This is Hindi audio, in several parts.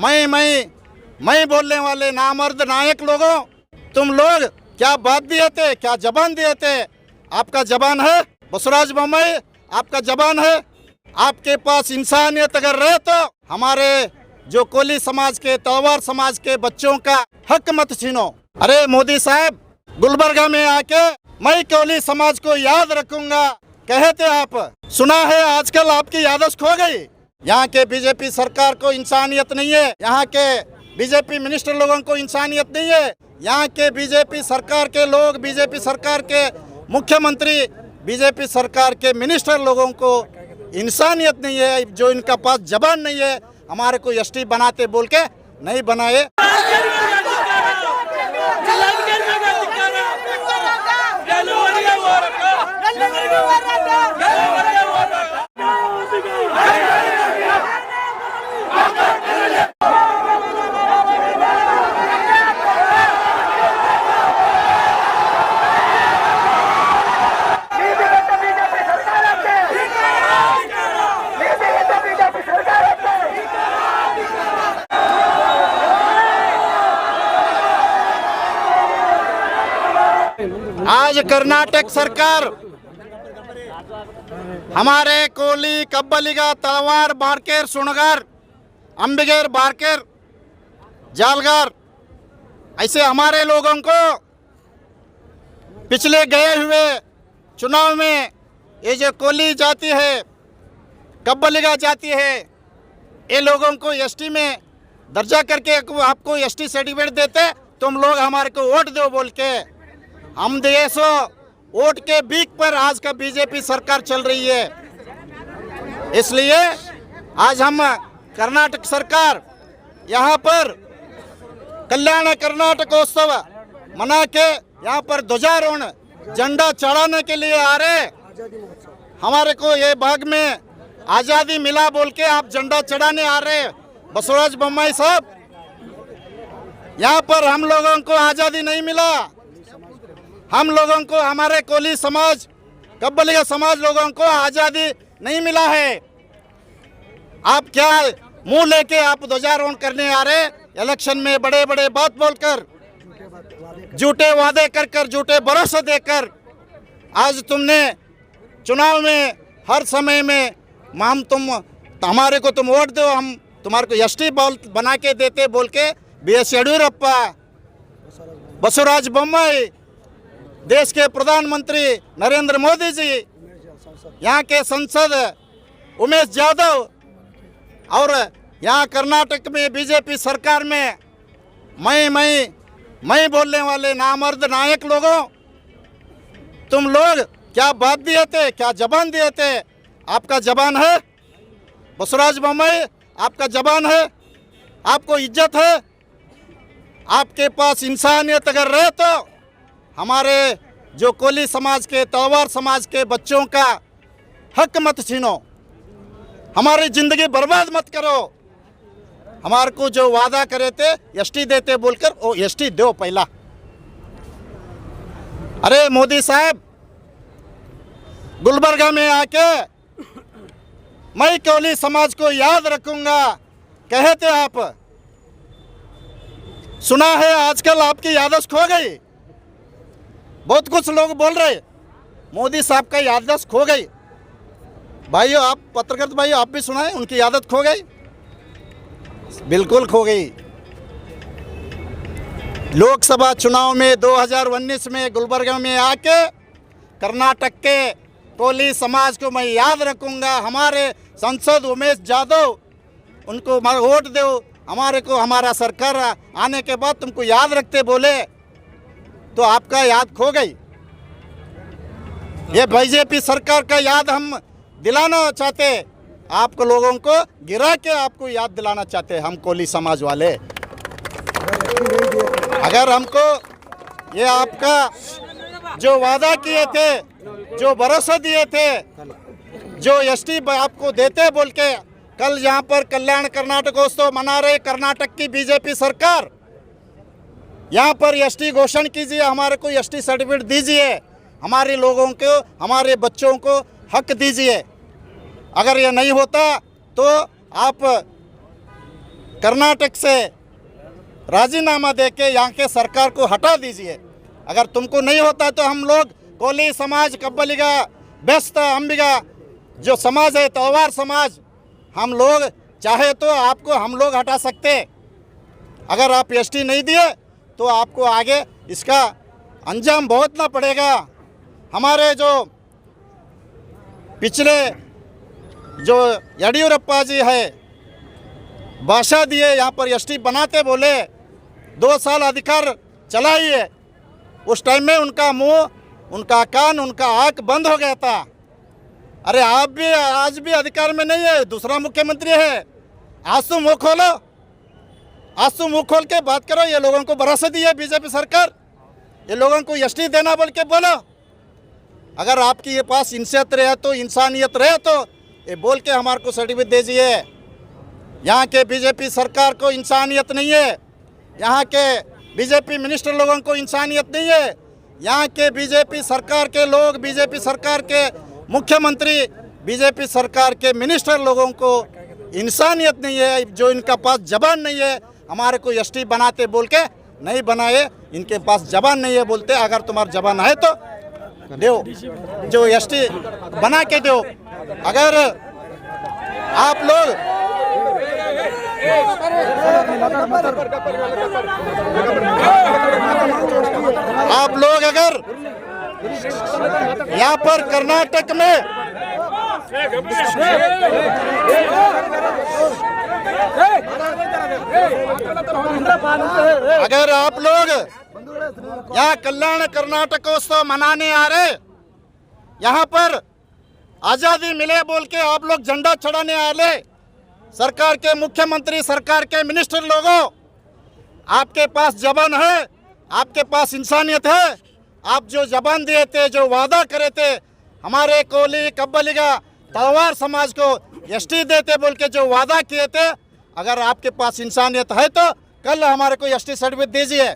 मैं बोलने वाले नामर्द नायक लोगों, तुम लोग क्या बात दिए थे, क्या जबान दिए थे? आपका जबान है बसवराज बोम्मई, आपका जबान है। आपके पास इंसानियत अगर रहे तो हमारे जो कोली समाज के, तलवार समाज के बच्चों का हक मत छीनो। अरे मोदी साहब, गुलबर्गा में आके मैं कोली समाज को याद रखूंगा कहे थे आप। सुना है आजकल आपकी याददाश्त खो गई। यहाँ के बीजेपी सरकार को इंसानियत नहीं है, यहाँ के बीजेपी मिनिस्टर लोगों को इंसानियत नहीं है, यहाँ के बीजेपी सरकार के लोग, बीजेपी सरकार के मुख्यमंत्री, बीजेपी सरकार के मिनिस्टर लोगों को इंसानियत नहीं है। जो इनका पास जबान नहीं है, हमारे को एसटी बनाते बोल के नहीं बनाए। आज कर्नाटक सरकार हमारे कोली, कब्बलिगा, तलवार, बारकेर, सुणगार, अंबिगेर, बारकेर, जालगार, ऐसे हमारे लोगों को पिछले गए हुए चुनाव में ये जो कोली जाति है, कब्बलिगा जाति है, ये लोगों को एसटी में दर्जा करके आपको एसटी सर्टिफिकेट देते, तुम लोग हमारे को वोट दो बोल के। हम देशो वोट के बीक पर आज का बीजेपी सरकार चल रही है। इसलिए आज हम कर्नाटक सरकार यहाँ पर कल्याण कर्नाटकोत्सव मना के यहाँ पर ध्वजारोहण, झंडा चढ़ाने के लिए आ रहे। हमारे को ये भाग में आज़ादी मिला बोल के आप झंडा चढ़ाने आ रहे बसवराज बोम्मई साहब। यहाँ पर हम लोगों को आज़ादी नहीं मिला, हम लोगों को, हमारे कोली समाज, कब्बलिगा समाज लोगों को आज़ादी नहीं मिला है। आप क्या मुंह लेके आप ध्वजारोहण करने आ रहे? इलेक्शन में बड़े बड़े बात बोलकर, झूठे वादे कर कर, झूठे भरोसे देकर आज तुमने चुनाव में हर समय में हमारे को तुम वोट दो, हम तुम्हारे को एसटी बना के देते बोल के बीएस येडियुरप्पा, बसवराज बोम्मई, देश के प्रधानमंत्री नरेंद्र मोदी जी, यहाँ के सांसद उमेश यादव और यहाँ कर्नाटक में बीजेपी सरकार में मैं बोलने वाले नामर्द नायक लोगों, तुम लोग क्या बात दिए थे, क्या जबान दिए थे? आपका जबान है बसवराज बोम्मई, आपका जबान है, आपको इज्जत है। आपके पास इंसानियत अगर रहे तो हमारे जो कोली समाज के, तलवार समाज के बच्चों का हक मत छीनो, हमारी ज़िंदगी बर्बाद मत करो। हमारे को जो वादा करे थे एसटी देते बोलकर, वो एसटी दो पहला। अरे मोदी साहब, गुलबर्गा में आके मैं कोली समाज को याद रखूंगा कहे थे आप। सुना है आजकल आपकी याददाश्त खो गई। बहुत कुछ लोग बोल रहे मोदी साहब का याददाश्त खो गई। भाइयों, आप पत्रकार भाइयों, आप भी सुनाए उनकी याददाश्त खो गई, बिल्कुल खो गई। लोकसभा चुनाव में 2019 में गुलबर्गा में आके कर्नाटक के कोली समाज को मैं याद रखूंगा। हमारे सांसद उमेश यादव, उनको वोट दो, हमारे को हमारा सरकार आने के बाद तुमको याद रखते बोले तो आपका याद खो गई। ये बीजेपी सरकार का याद हम दिलाना चाहते, आपको लोगों को गिरा के आपको याद दिलाना चाहते हम कोली समाज वाले। अगर हमको ये आपका जो वादा किए थे, जो भरोसा दिए थे, जो एसटी आपको देते बोल के, कल यहाँ पर कल्याण कर्नाटकोत्सव मना रहे कर्नाटक की बीजेपी सरकार, यहाँ पर एसटी घोषणा कीजिए, हमारे को एसटी सर्टिफिकेट दीजिए, हमारे लोगों को, हमारे बच्चों को हक दीजिए। अगर ये नहीं होता तो आप कर्नाटक से राजीनामा देके यहाँ के सरकार को हटा दीजिए। अगर तुमको नहीं होता तो हम लोग कोली समाज, कब्बलिगा, बेस्त, अंबिगा जो समाज है, तवार समाज, हम लोग चाहे तो आपको हम लोग हटा सकते। अगर आप एसटी नहीं दिए तो आपको आगे इसका अंजाम भुगतना पड़ेगा। हमारे जो पिछले जो येडियुरप्पा जी है, भाषा दिए, यहाँ पर एसटी बनाते बोले, 2 साल अधिकार चलाइए। उस टाइम में उनका मुंह, उनका कान, उनका आँख बंद हो गया था। अरे आप भी आज भी अधिकार में नहीं है, दूसरा मुख्यमंत्री है। आज तो मुँह खोलो, आज तो मुँह खोल के बात करो। ये लोगों को भरोसा दी है बीजेपी सरकार, ये लोगों को एसटी देना बोल के बोलो। अगर आपकी ये पास इंसानियत रहे तो, इंसानियत रहे तो ये बोल के हमारे को सर्टिफिकेट दीजिए। यहाँ के बीजेपी सरकार को इंसानियत नहीं है, यहाँ के बीजेपी मिनिस्टर लोगों को इंसानियत नहीं है, यहाँ के बीजेपी सरकार के लोग, बीजेपी सरकार के मुख्यमंत्री, बीजेपी सरकार के मिनिस्टर लोगों को इंसानियत नहीं है। जो इनका पास जबान नहीं है, हमारे को एसटी बनाते बोल के नहीं बनाए, इनके पास जबान नहीं है बोलते। अगर तुम्हारा जबान है तो दो, जो एसटी बना के दो। अगर आप लोग अगर यहाँ पर कर्नाटक में अगर आप लोग यहाँ कल्याण कर्नाटकोत्सव मनाने आ रहे, यहाँ पर आज़ादी मिले बोल के आप लोग झंडा चढ़ाने आ रहे, सरकार के मुख्यमंत्री, सरकार के मिनिस्टर लोगों, आपके पास जबान है, आपके पास इंसानियत है। आप जो जबान दिए थे, जो वादा करे थे, हमारे कोली, कब्बलिगा, तवार समाज को एसटी देते बोल के जो वादा किए थे, अगर आपके पास इंसानियत है तो कल हमारे को एसटी सर्टिफिकेट दीजिए।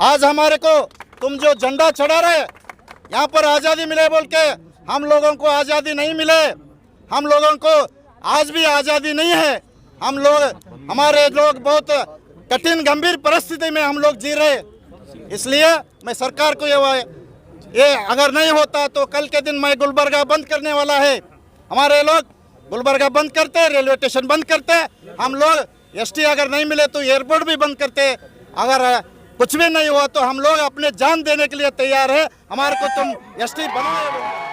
आज हमारे को तुम जो झंडा चढ़ा रहे, यहाँ पर आज़ादी मिले बोल के, हम लोगों को आज़ादी नहीं मिले, हम लोगों को आज भी आज़ादी नहीं है। हम लोग, हमारे लोग बहुत कठिन गंभीर परिस्थिति में हम लोग जी रहे। इसलिए मैं सरकार को ये अगर नहीं होता तो कल के दिन मैं गुलबर्गा बंद करने वाला है। हमारे लोग गुलबर्गा बंद करते, रेलवे स्टेशन बंद करते, हम लोग एसटी अगर नहीं मिले तो एयरपोर्ट भी बंद करते। अगर कुछ भी नहीं हुआ तो हम लोग अपने जान देने के लिए तैयार है। हमारे को तुम एसटी बनाए।